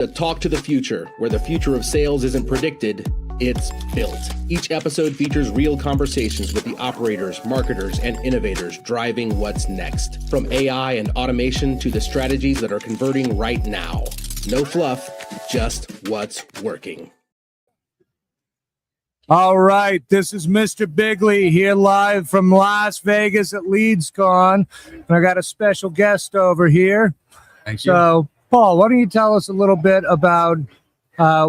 To talk to the future, where the future of sales isn't predicted, it's built. Each episode features real conversations with the operators, marketers, and innovators driving what's next. From AI and automation to the strategies that are converting right now. No fluff, just what's working. All right, this is Mr. Bigley here live from Las Vegas at LeadsCon. And I got a special guest over here. Thank you. So, Paul, why don't you tell us a little bit about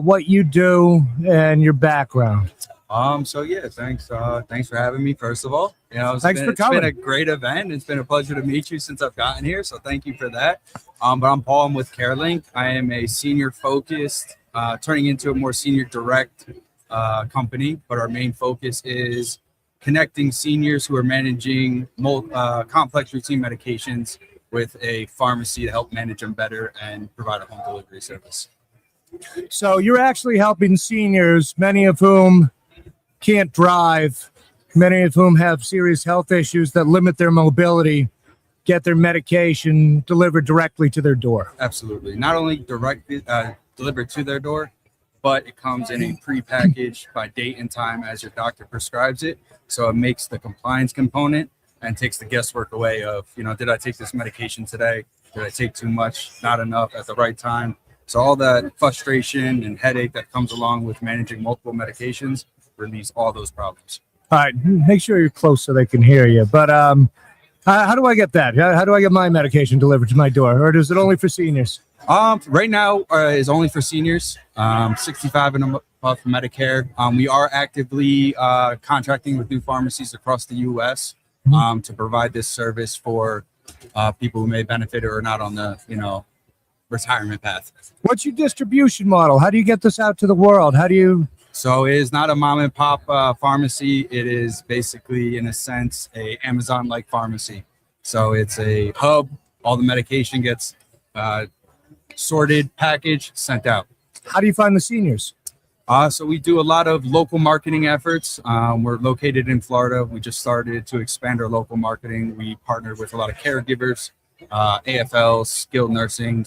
what you do and your background? Thanks for having me, first of all. Thanks for coming. It's been a great event. It's been a pleasure to meet you since I've gotten here, so thank you for that. But I'm Paul. I'm with CareLink. I am a senior focused, turning into a more senior direct company, but our main focus is connecting seniors who are managing complex routine medications with a pharmacy to help manage them better and provide a home delivery service. So you're actually helping seniors, many of whom can't drive, many of whom have serious health issues that limit their mobility, get their medication delivered directly to their door. Absolutely. Not only delivered to their door, but it comes in a pre-packaged by date and time as your doctor prescribes it. So it makes the compliance component and takes the guesswork away of, did I take this medication today? Did I take too much, not enough at the right time? So all that frustration and headache that comes along with managing multiple medications relieves all those problems. All right, make sure you're close so they can hear you. But how do I get that? How do I get my medication delivered to my door? Or is it only for seniors? Right now is only for seniors, 65 and above Medicare. We are actively contracting with new pharmacies across the U.S. To provide this service for people who may benefit or are not on the, retirement path. What's your distribution model? How do you get this out to the world? So it is not a mom and pop pharmacy. It is basically, in a sense, a Amazon-like pharmacy. So it's a hub. All the medication gets sorted, packaged, sent out. How do you find the seniors? So we do a lot of local marketing efforts. We're located in Florida. We just started to expand our local marketing. We partnered with a lot of caregivers, AFLs, skilled nursing,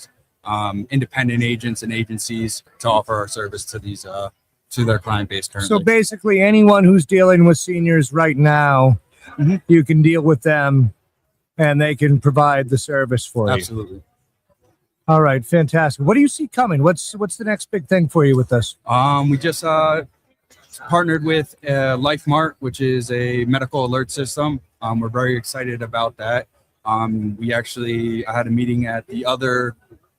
independent agents and agencies to offer our service to these to their client base currently. So basically anyone who's dealing with seniors right now, you can deal with them and they can provide the service for you. Absolutely. All right, fantastic. What do you see coming? What's the next big thing for you with this? We just partnered with LifeMart, which is a medical alert system. We're very excited about that. I had a meeting at the other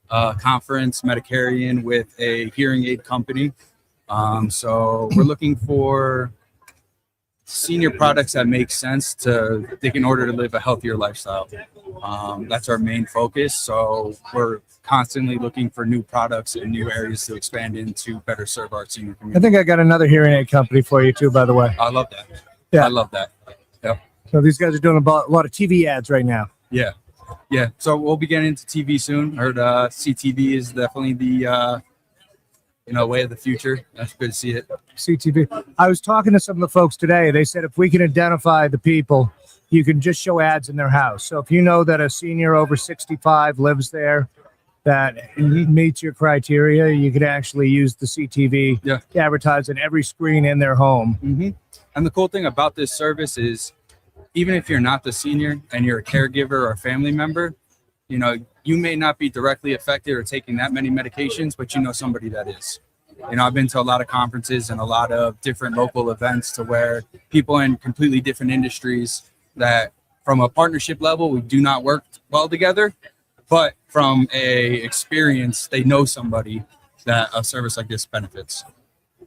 conference, Medicarian, with a hearing aid company. So we're looking for senior products that make sense in order to live a healthier lifestyle. That's our main focus. So we're constantly looking for new products and new areas to expand into better serve our senior community. I think I got another hearing aid company for you too, by the way. I love that. Yeah. I love that. Yep. So these guys are doing a lot of TV ads right now. Yeah. Yeah. So we'll be getting into TV soon. I heard CTV is definitely the way of the future. That's good to see it. CTV. I was talking to some of the folks today. They said if we can identify the people, you can just show ads in their house. So if you know that a senior over 65 lives there that meets your criteria, you could actually use the CTV to advertise on every screen in their home. And the cool thing about this service is, even if you're not the senior and you're a caregiver or a family member, you may not be directly affected or taking that many medications, but you know somebody that is. I've been to a lot of conferences and a lot of different local events to where people in completely different industries that from a partnership level, we do not work well together, but from a experience, they know somebody that a service like this benefits.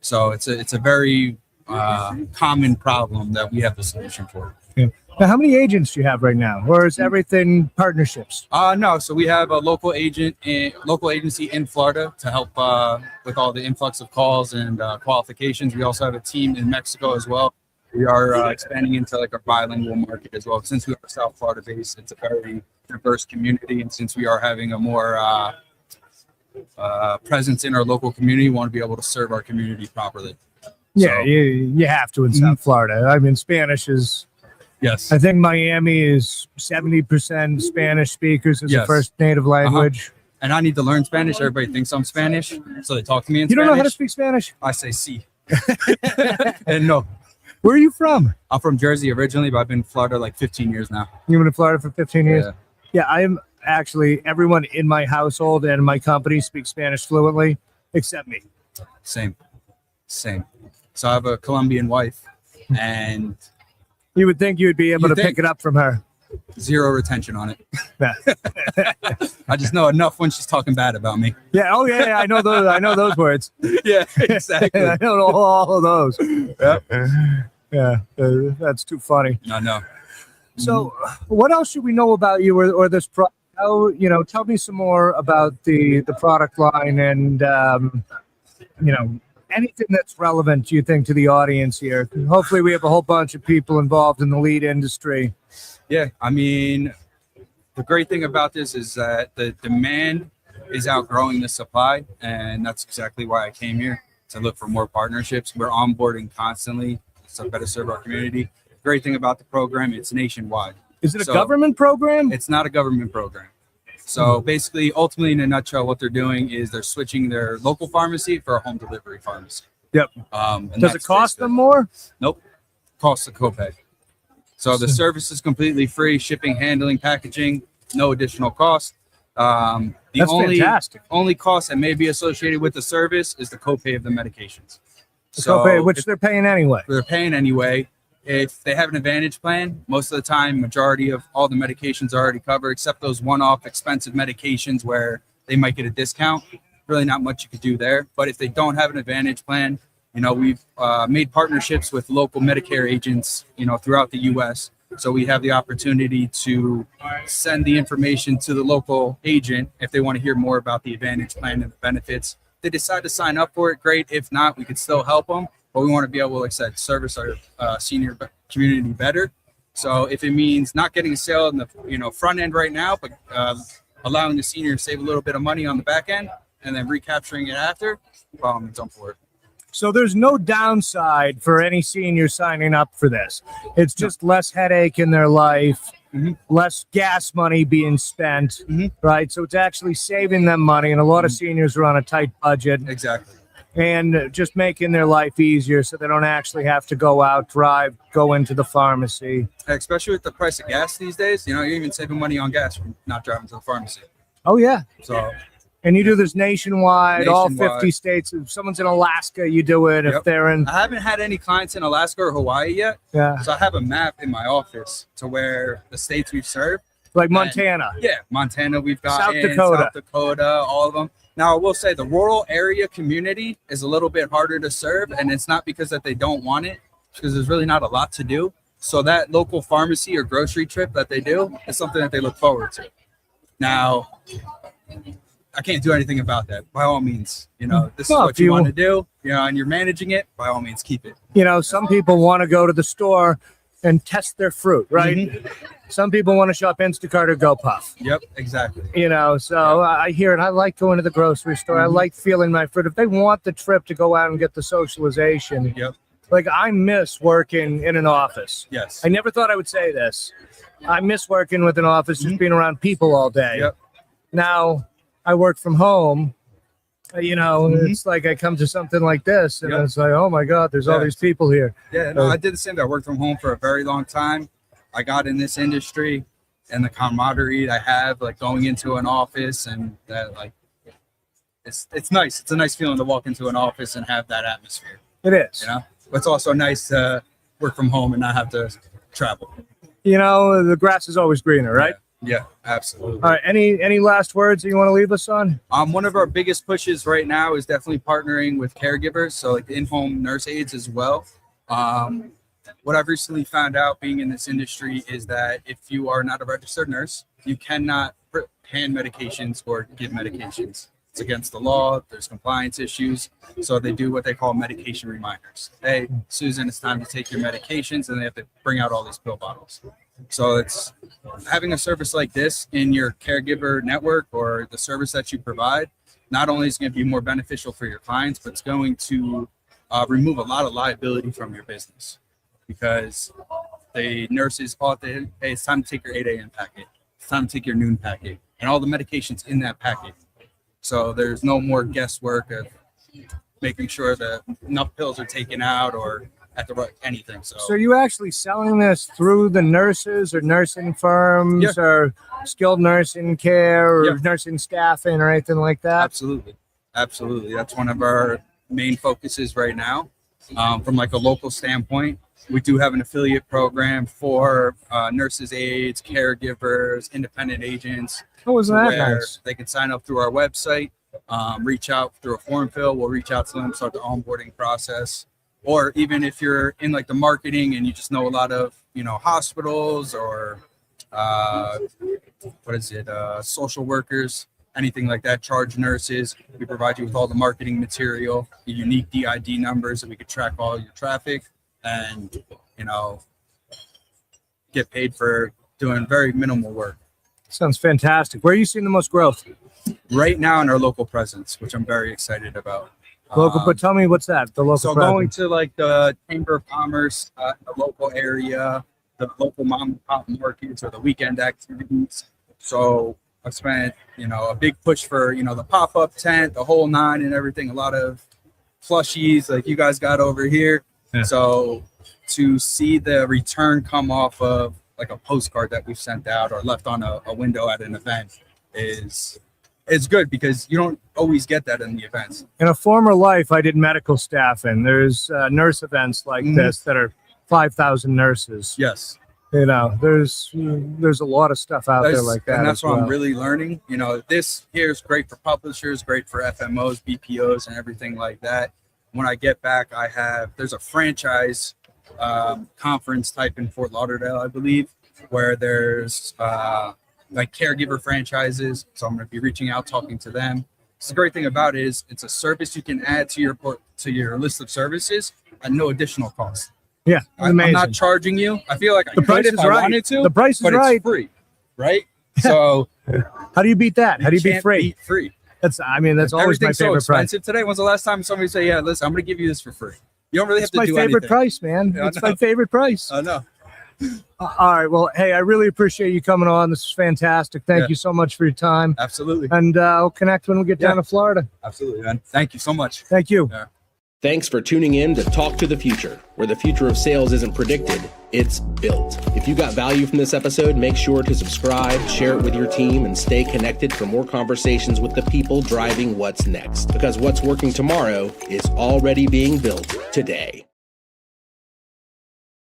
So it's a very common problem that we have the solution for. Yeah. Now, how many agents do you have right now, or is everything partnerships? No. So we have a local agency in Florida to help with all the influx of calls and qualifications. We also have a team in Mexico as well. We are expanding into like a bilingual market as well. Since we are South Florida based, it's a very diverse community, and since we are having a more presence in our local community, we want to be able to serve our community properly. Yeah, you have to in South Florida. I mean, Spanish is Yes. I think Miami is 70% Spanish speakers as a first native language. and I need to learn Spanish. Everybody thinks I'm Spanish, so they talk to me in You don't Spanish. know how to speak Spanish? I say sí. And no. Where are you from? I'm from Jersey originally, but I've been in Florida like 15 years now. You've been in Florida for 15 years? Yeah. Yeah, I'm actually, everyone in my household and my company speaks Spanish fluently, except me. Same. So I have a Colombian wife, and You would think you'd be able You to think. pick it up from her. zero retention on it. Yeah. I just know enough when she's talking bad about me. Yeah. Oh, yeah. I know those. I know those words. Yeah, exactly. I know all of those. Yep. Yeah. That's too funny. I know. So, what else should we know about you or this product? How, tell me some more about the product line and anything that's relevant, you think, to the audience here. Hopefully, we have a whole bunch of people involved in the lead industry. Yeah, I mean, the great thing about this is that the demand is outgrowing the supply, and that's exactly why I came here, to look for more partnerships. We're onboarding constantly to better serve our community. Great thing about the program, it's nationwide. Is it a government program? It's not a government program. So basically, ultimately, in a nutshell, what they're doing is they're switching their local pharmacy for a home delivery pharmacy. Yep. And Does it cost them more? Nope. Costs a copay. So the service is completely free, shipping, handling, packaging, no additional cost. The That's fantastic. only cost that may be associated with the service is the copay of the medications. The copay, which they're paying anyway. They're paying anyway. If they have an Advantage plan, most of the time, majority of all the medications are already covered, except those one-off expensive medications where they might get a discount. Really not much you could do there. But if they don't have an Advantage plan, we've made partnerships with local Medicare agents, throughout the U.S. So we have the opportunity to send the information to the local agent if they want to hear more about the Advantage plan and the benefits. If they decide to sign up for it, great. If not, we could still help them. But we want to be able to, like I said, service our senior community better. So if it means not getting a sale in the front end right now, but allowing the senior to save a little bit of money on the back end and then recapturing it after, it's on for it. So there's no downside for any senior signing up for this. It's just less headache in their life, less gas money being spent, right? So it's actually saving them money. And a lot of seniors are on a tight budget. Exactly. And just making their life easier so they don't actually have to go out, drive, go into the pharmacy. Especially with the price of gas these days, you're even saving money on gas from not driving to the pharmacy. Oh, yeah. So, and you do this nationwide, all 50 states. If someone's in Alaska, you do it. If they're in... I haven't had any clients in Alaska or Hawaii yet. Yeah. So I have a map in my office to where the states we've served. Like Montana. And, Montana we've got. South Dakota, all of them. Now, I will say the rural area community is a little bit harder to serve, and it's not because that they don't want it, because there's really not a lot to do. So that local pharmacy or grocery trip that they do is something that they look forward to. Now, I can't do anything about that. By all means, this is what you want to do, and you're managing it. By all means, keep it. Some people want to go to the store and test their fruit, right? Some people want to shop Instacart or GoPuff. Yep, exactly. I hear it. I like going to the grocery store. I like feeling my fruit. If they want the trip to go out and get the socialization, like I miss working in an office. Yes. I never thought I would say this. I miss working with an office, just being around people all day. Yep. Now I work from home. It's like I come to something like this and it's like, oh my God, there's all these people here. Yeah, no, I did the same thing. I worked from home for a very long time. I got in this industry and the camaraderie I have, like going into an office and that, like, it's nice. It's a nice feeling to walk into an office and have that atmosphere. It is. But it's also nice to work from home and not have to travel. The grass is always greener, right? Yeah, absolutely. All right. Any last words that you want to leave us on? One of our biggest pushes right now is definitely partnering with caregivers, so like in-home nurse aides as well. What I've recently found out being in this industry is that if you are not a registered nurse, you cannot hand medications or give medications. It's against the law. There's compliance issues. So they do what they call medication reminders. Hey, Susan, it's time to take your medications, and they have to bring out all these pill bottles. So it's having a service like this in your caregiver network or the service that you provide, not only is it going to be more beneficial for your clients, but it's going to remove a lot of liability from your business, because the nurses call it, hey, it's time to take your 8 a.m. packet. It's time to take your noon packet. And all the medications in that packet So there's no more guesswork of making sure that enough pills are taken out or at the right anything. So are you actually selling this through the nurses or nursing firms or skilled nursing care or nursing staffing or anything like that? absolutely. That's one of our main focuses right now. From like a local standpoint, we do have an affiliate program for nurses, aides, caregivers, independent agents. Oh, isn't that where nice? they can sign up through our website, reach out through a form fill. We'll reach out to them, start the onboarding process. Or even if you're in like the marketing and you just know a lot of, hospitals or social workers, anything like that, charge nurses. We provide you with all the marketing material, the unique DID numbers that we could track all your traffic and, get paid for doing very minimal work. Sounds fantastic. Where are you seeing the most growth? Right now in our local presence, which I'm very excited about. Local, but tell me what's that? The local. So going to like the Chamber of Commerce, the local area, the local mom and pop markets or the weekend activities. So I've spent, a big push for, the pop-up tent, the whole nine and everything, a lot of plushies like you guys got over here. Yeah. So to see the return come off of like a postcard that we've sent out or left on a window at an event it's good because you don't always get that in the events. In a former life, I did medical staffing. There's nurse events like this that are 5,000 nurses. Yes. There's a lot of stuff out there like that. And that's what I'm really learning. This here is great for publishers, great for FMOs, BPOs, and everything like that. When I get back, there's a franchise conference type in Fort Lauderdale, I believe, where there's like caregiver franchises. So I'm going to be reaching out, talking to them. So the great thing about it is it's a service you can add to your list of services at no additional cost. Yeah, I'm not charging you. I feel like I could if I wanted to. The price is but right. It's free, right? So how do you beat that? How do you beat free? Beat free. That's always my favorite so price. expensive today. When's the last time somebody say, "Yeah, listen, I'm going to give you this for free"? You don't really have to do anything. It's my favorite price, man. Yeah, it's my favorite price. I know. All right. Well, hey, I really appreciate you coming on. This is fantastic. Thank you so much for your time. Absolutely. And I'll connect when we get down to Florida. Absolutely, man. Thank you so much. Thank you. Yeah. Thanks for tuning in to Talk to the Future, where the future of sales isn't predicted, it's built. If you got value from this episode, make sure to subscribe, share it with your team, and stay connected for more conversations with the people driving what's next. Because what's working tomorrow is already being built today.